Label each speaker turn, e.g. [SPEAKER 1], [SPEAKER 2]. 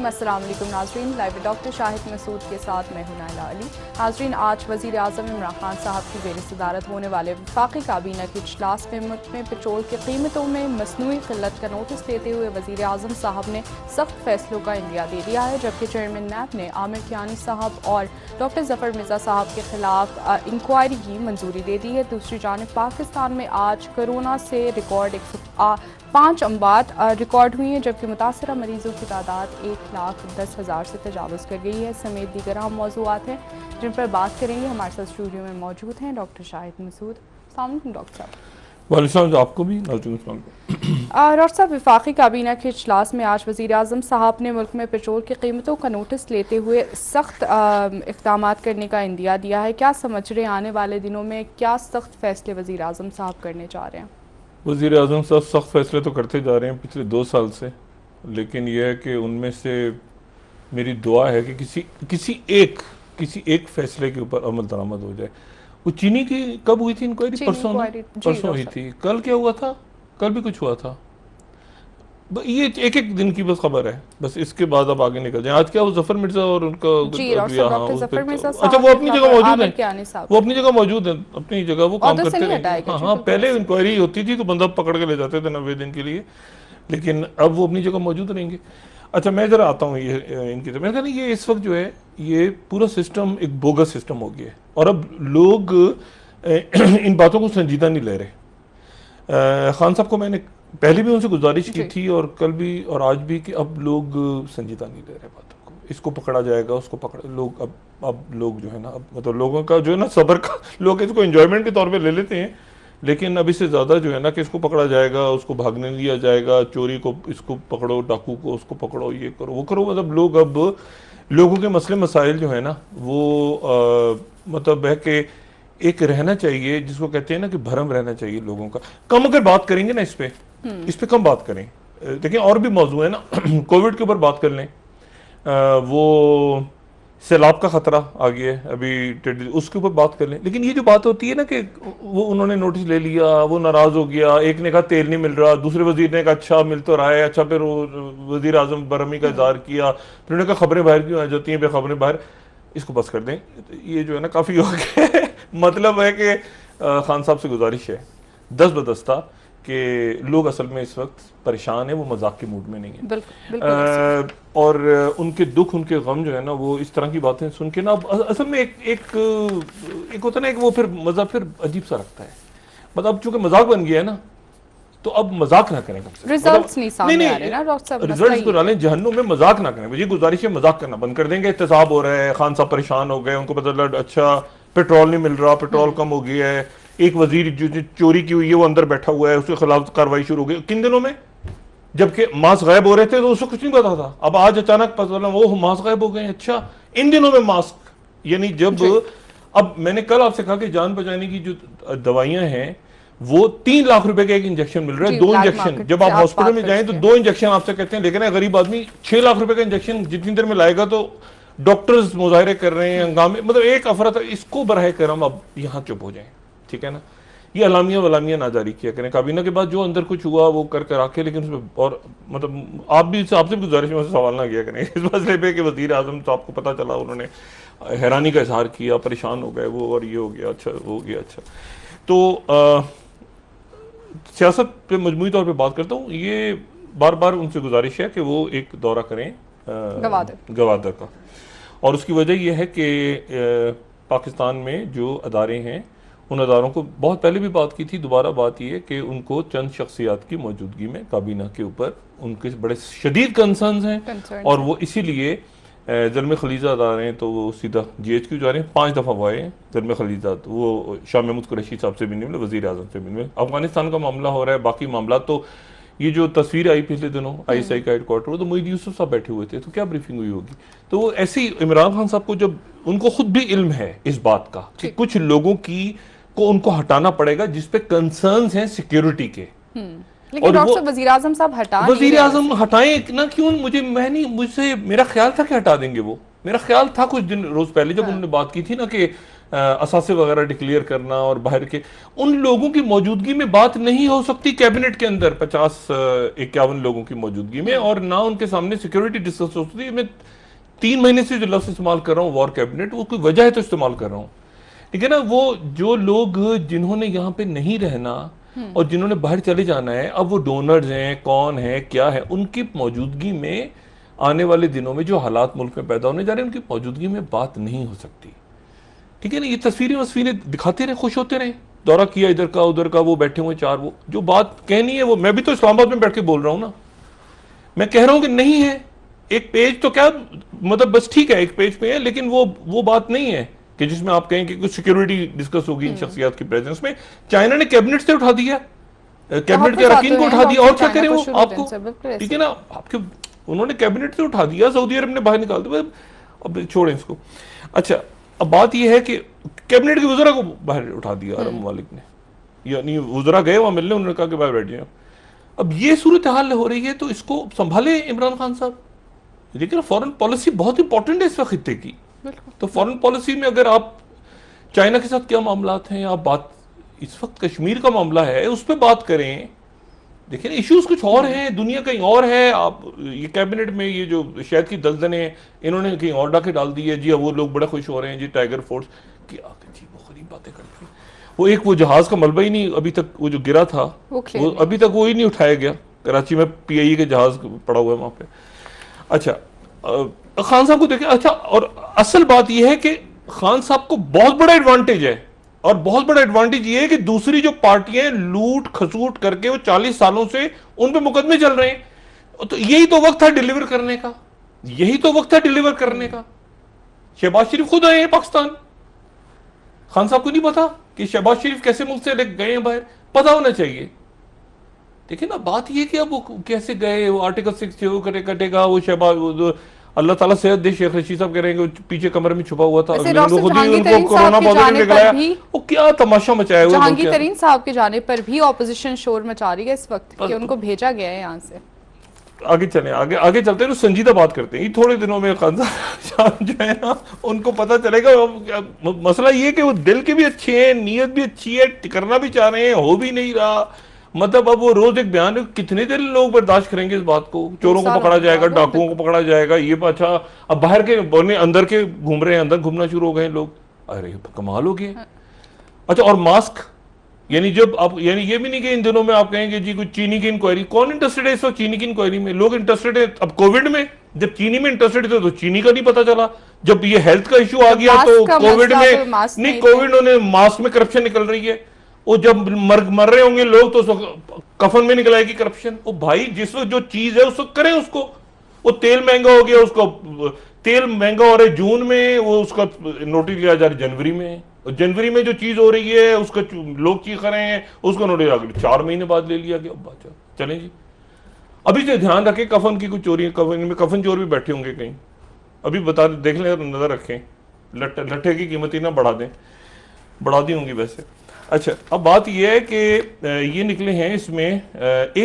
[SPEAKER 1] अस्सलाम वालेकुम नाज़रीन, लाइव डॉक्टर शाहिद मसूद के साथ मैं हूं नाइला अली। नाज़रीन, आज वज़ीर आज़म इमरान खान साहब की ज़ेर सदारत होने वाले वफाकी काबीना के इजलास में मुल्क में पेट्रोल की कीमतों में मसनूई किल्लत का नोटिस लेते हुए वज़ीर आज़म साहब ने सख्त फैसलों का इंदिया दे दिया है, जबकि चेयरमैन नैब ने आमिर कियानी साहब और डॉक्टर ज़फ़र मिर्ज़ा साहब के खिलाफ इंक्वायरी की मंजूरी दे दी है। दूसरी जानब पाकिस्तान में आज कोरोना से रिकॉर्ड 105 अमवात रिकॉर्ड हुई हैं, जबकि मुतासरा मरीजों की तादाद 1,10,000 से तजावज़ कर गई है। समेत दीगर अहम मौज़ूआत हैं जिन पर बात करेंगे। हमारे साथ स्टूडियो में मौजूद हैं डॉक्टर शाहिद मसूद। अस्सलाम वालेकुम डॉक्टर साहब।
[SPEAKER 2] वालेकुम, आपको भी
[SPEAKER 1] डॉक्टर साहब, वफाकी काबीना के इजलास में आज वज़ीर आज़म साहब ने मुल्क में पेट्रोल की कीमतों का नोटिस लेते हुए सख्त इक़दाम करने का इंदिया दिया है। क्या समझ रहे हैं आने वाले दिनों में क्या सख्त फैसले वज़ीर आज़म साहब करने जा रहे हैं?
[SPEAKER 2] वज़ीर आज़म साहब सख्त फैसले तो करते जा रहे हैं पिछले 2 साल से, लेकिन यह है कि उनमें से मेरी दुआ है कि किसी एक फैसले के ऊपर अमल दरामद हो जाए। वो चीनी की कब हुई थी इंक्वायरी? परसों हुई थी। कल क्या हुआ था? कल भी कुछ हुआ था। ये एक दिन की बस खबर है, बस इसके बाद अब आगे निकल जाए। आज क्या वो जफर मिर्जा और उनका अच्छा, वो अपनी जगह मौजूद है, वो अपनी जगह मौजूद है, अपनी जगह वो काम करते रहेंगे। हाँ, पहले इंक्वायरी होती थी तो बंदा पकड़ के ले जाते थे 90 दिन के लिए, लेकिन अब वो अपनी जगह मौजूद रहेंगे। अच्छा, मैं जरा आता हूँ ये इनकी तरफ। मैं कहता ये इस वक्त जो है ये पूरा सिस्टम एक बोगस सिस्टम हो गया है और अब लोग इन बातों को संजीदा नहीं ले रहे। खान साहब को मैंने पहले भी उनसे गुजारिश की थी और कल भी और आज भी कि अब लोग संजीदा नहीं ले रहे बातों को। इसको पकड़ा जाएगा, उसको पकड़ा, लोग अब लोग जो है ना, अब मतलब लोगों का जो है ना सब्र का, लोग इसको एंजॉयमेंट के तौर पे ले लेते हैं, लेकिन अब इससे ज़्यादा जो है ना कि इसको पकड़ा जाएगा, उसको भागने लिया जाएगा, चोरी को इसको पकड़ो, डाकू को उसको पकड़ो, ये करो वो करो। मतलब लोग अब लोगों के मसले मसाइल जो है ना वो मतलब है कि एक रहना चाहिए जिसको कहते हैं ना कि भरम रहना चाहिए लोगों का। कम अगर बात करेंगे ना इस पे कम बात करें। देखिए और भी मौजूद है ना कोविड के ऊपर बात कर लें, वो सैलाब का खतरा आ गया है अभी, उसके ऊपर बात कर लें। लेकिन ये जो बात होती है ना कि वो उन्होंने नोटिस ले लिया, वो नाराज हो गया, एक ने कहा तेल नहीं मिल रहा, दूसरे वजीर ने कहा अच्छा मिल तो रहा है, अच्छा फिर वो वजीर आजम बरहमी का इज़हार किया, फिर उन्होंने कहा खबरें बाहर क्यों आ जाती हैं, फिर खबरें बाहर। इसको बस कर दें, ये जो है ना काफ़ी हो गया मतलब है कि खान साहब से गुजारिश है दस बदस्ता कि लोग असल में इस वक्त परेशान है, वो मजाक के मूड में नहीं है। बिल्कुल। और उनके दुख, उनके गम जो है ना, वो इस तरह की बातें सुन के ना असल में एक होता है ना, एक वो फिर मजा फिर अजीब सा लगता है। मतलब चूंकि मजाक बन गया है ना, तो अब मजाक ना करें,
[SPEAKER 1] रिजल्ट्स नहीं सामने आ रहे ना डॉक्टर साहब,
[SPEAKER 2] रिजल्ट्स को डालें जहन्नुम में, मजाक ना करें। मुझे गुजारिश है मजाक करना बंद कर देंगे। एहतसाब हो रहा है, खान साहब परेशान हो गए, उनको पता लगा अच्छा पेट्रोल नहीं मिल रहा, पेट्रोल कम हो गया है, एक वजीर जो चोरी की हुई है वो अंदर बैठा हुआ है, उसके खिलाफ कार्रवाई शुरू हो गई। किन दिनों में जबकि मास्क गायब हो रहे थे तो उसको कुछ नहीं पता था, अब आज अचानक पता चला वो मास्क गायब हो गए। अच्छा, इन दिनों में मास्क, यानी जब अब मैंने कल आपसे कहा कि जान बचाने की जो दवाइयां हैं वो 3 लाख रुपए का एक इंजेक्शन मिल रहा है, 2 इंजेक्शन। जब आप हॉस्पिटल में जाएं तो 2 इंजेक्शन आपसे कहते हैं, लेकिन गरीब आदमी 6 लाख रुपए का इंजेक्शन जितनी देर में लाएगा तो डॉक्टर्स मुजाहरे कर रहे हैं, हंगामे, मतलब एक अफरा। इसको बराह करम अब यहाँ चुप हो जाए, ठीक है ना। ये अलामिया वलामिया ना जारी किया करें। काबीना के बाद जो अंदर कुछ हुआ वो कर रखे, लेकिन उसमें और मतलब आप भी आपसे भी गुजारिश में सवाल ना किया करें इस मसले पे कि वज़ीर आज़म तो आपको पता चला उन्होंने हैरानी का इजहार किया, परेशान हो गए वो, और ये हो गया, अच्छा वो हो गया। अच्छा, तो सियासत पे मजमूई तौर पे बात करता हूँ, ये बार बार उनसे गुजारिश है कि वो एक दौरा करें गवादर का, और उसकी वजह यह है कि पाकिस्तान में जो अदारे हैं उन अदारों को बहुत पहले भी बात की थी, दोबारा बात यह है कि उनको चंद शख्सियात की मौजूदगी में काबीना के ऊपर उनके बड़े शदीद कंसर्न्स हैं, और वो इसीलिए ज़ल्म खलीजा अदारे हैं तो वो सीधा GHQ जा रहे हैं। 5 दफ़ा वो आए ज़ल्म खलीजा, तो वो शाह महमूद कुरैशी साहब से भी नहीं मिले, वज़ीर आज़म से भी नहीं मिले। अफगानिस्तान का मामला हो रहा है, बाकी मामला तो ये जो तस्वीर आई पिछले दिनों ISI का हेडक्वार्टर, वो तो मोईद यूसुफ साहब बैठे हुए थे, तो क्या ब्रीफिंग हुई होगी। तो वो ऐसे ही इमरान खान साहब को, जब उनको खुद भी इल्म है इस बात का कि कुछ लोगों को उनको हटाना पड़ेगा जिसपे कंसर्न्स हैं सिक्योरिटी के,
[SPEAKER 1] लेकिन डॉक्टर वज़ीर आज़म साहब
[SPEAKER 2] वज़ीर आज़म हटाएं ना क्यों, मुझसे मेरा ख्याल था कि हटा देंगे वो। मेरा ख्याल था कुछ दिन रोज पहले जब उन्होंने बात की थी ना कि असासे वगैरह डिक्लेयर करना और बाहर के उन लोगों की मौजूदगी में बात नहीं हो सकती कैबिनेट के अंदर 50-51 लोगों की मौजूदगी में, और ना उनके सामने सिक्योरिटी डिस्कस हो सकती है। मैं 3 महीने से जो लफ्ज इस्तेमाल कर रहा हूँ वॉर कैबिनेट, वो कोई वजह है तो इस्तेमाल कर रहा हूँ, ठीक है ना। वो जो लोग जिन्होंने यहाँ पे नहीं रहना और जिन्होंने बाहर चले जाना है, अब वो डोनर्स हैं, कौन है, क्या है, उनकी मौजूदगी में आने वाले दिनों में जो हालात मुल्क में पैदा होने जा रहे हैं, उनकी मौजूदगी में बात नहीं हो सकती, ठीक है ना। ये तस्वीरें दिखाते रहे, खुश होते रहे, दौरा किया इधर का उधर का, वो बैठे हुए चार, वो जो बात कहनी है वो, मैं भी तो इस्लामाबाद में बैठ के बोल रहा हूँ ना, मैं कह रहा हूं कि नहीं है। एक पेज तो क्या, मतलब बस ठीक है एक पेज पे है, लेकिन वो बात नहीं है कि जिसमें आप कहें कि कुछ सिक्योरिटी डिस्कस होगी इन शख्सियत की प्रेजेंस में। चाइना ने कैबिनेट से उठा दिया, कैबिनेट के अरकान को उठा दिया, और क्या करें वो आपको, ठीक है ना। आपके उन्होंने कैबिनेट से उठा दिया, सऊदी अरब ने बाहर निकाल दिया, अब छोड़ें इसको। अच्छा, अब बात यह है कि कैबिनेट के वज़रा को बाहर उठा दिया अरब ममालिक ने, यानी वज़रा गए वहां मिलने, उन्होंने कहा कि बाहर बैठ जाए। अब ये सूरत हाल हो रही है, तो इसको संभाले इमरान खान साहब। लेकिन फॉरेन पॉलिसी बहुत इंपॉर्टेंट है इस वक्त खित्ते की, तो फॉरेन पॉलिसी में अगर आप चाइना के साथ क्या मामलात हैं, आप बात इस वक्त कश्मीर का मामला है उस पर बात करें। देखिए ना, इश्यूज कुछ और हैं, दुनिया कहीं और है। आप ये कैबिनेट में ये जो शहद की दलदने इन्होंने कहीं और डाके डाल दी है जी, अब वो लोग बड़ा खुश हो रहे हैं जी, टाइगर फोर्स की जी वो गरीब बातें करते हैं। वो एक वो जहाज का मलबा ही नहीं अभी तक, वो जो गिरा था वो अभी तक वो ही नहीं उठाया गया। कराची में PIE के जहाज पड़ा हुआ है वहां पे। अच्छा, खान साहब को देखें। अच्छा, और असल बात यह है कि खान साहब को बहुत बड़ा एडवांटेज है, और बहुत बड़ा एडवांटेज ये है कि दूसरी जो पार्टियां लूट खसूट करके वो 40 सालों से उन पे मुकदमे चल रहे हैं, तो यही तो वक्त था डिलीवर करने का, यही तो वक्त था डिलीवर करने का। शहबाज शरीफ खुद आए हैं पाकिस्तान, खान साहब को नहीं पता कि शहबाज शरीफ कैसे मुल्क से गए हैं बाहर, पता होना चाहिए। देखिए ना, बात यह कि अब वो कैसे गए, वो आर्टिकल 6 जो कटेगा, वो शहबाज, अल्लाह ताला सेहत दे, शेख रशीद साहब कह रहे हैं कि पीछे कमरे में छुपा हुआ था, खुद ही उनको कोरोना पॉजिटिव निकला, वो क्या तमाशा मचाया हुआ।
[SPEAKER 1] जहांगीर तरीन साहब के जाने पर भी ऑपोजिशन शोर मचा रही है इस वक्त कि उनको भेजा गया है यहाँ से।
[SPEAKER 2] आगे चले, आगे चलते हैं, तो संजीदा बात करते हैं। थोड़े दिनों में खान साहब जो है ना, उनको पता चलेगा। मसला ये कि वो दिल के भी अच्छे हैं, नीयत भी अच्छी है, करना भी चाह रहे हैं, हो भी नहीं रहा। मतलब अब वो रोज एक बयान, कितने देर लोग बर्दाश्त करेंगे इस बात को। चोरों को पकड़ा जाएगा, डाकुओं को पकड़ा जाएगा, ये अच्छा, अब बाहर के बोलने अंदर के घूम रहे हैं, अंदर घूमना शुरू हो गए लोग। अरे कमाल हो गया। अच्छा, और मास्क, यानी जब आप, यानी ये भी नहीं कि इन दिनों में आप कहेंगे जी कुछ चीनी की इंक्वायरी, कौन इंटरेस्टेड है इस वक्त चीनी की इंक्वायरी में? लोग इंटरेस्टेड है अब कोविड में, जब चीनी में इंटरेस्टेड थे तो चीनी का नहीं पता चला, जब ये हेल्थ का इशू आ गया तो कोविड में नहीं, कोविड ने मास्क में करप्शन निकल रही है। वो जब मर रहे होंगे लोग तो कफन में निकल आएगी करप्शन। वो भाई जिस वक्त जो चीज है उस वक्त करें उसको। वो तेल महंगा हो गया, उसको तेल महंगा हो रहा है जून में, वो उसका नोटिस लिया जा रहा है जनवरी में। जनवरी में जो चीज हो रही है उसका लोग चीख रहे हैं, उसको नोटिस अगले 4 महीने बाद ले लिया गया। चलें जी, अभी से ध्यान रखें कफन की कुछ चोरी, कफन में कफन चोर भी बैठे होंगे कहीं, अभी बता देख लें, नजर रखें, लट्ठे की कीमत ही ना बढ़ा दें, बढ़ा दी होंगी वैसे। अच्छा, अब बात यह है कि ये निकले हैं इसमें एक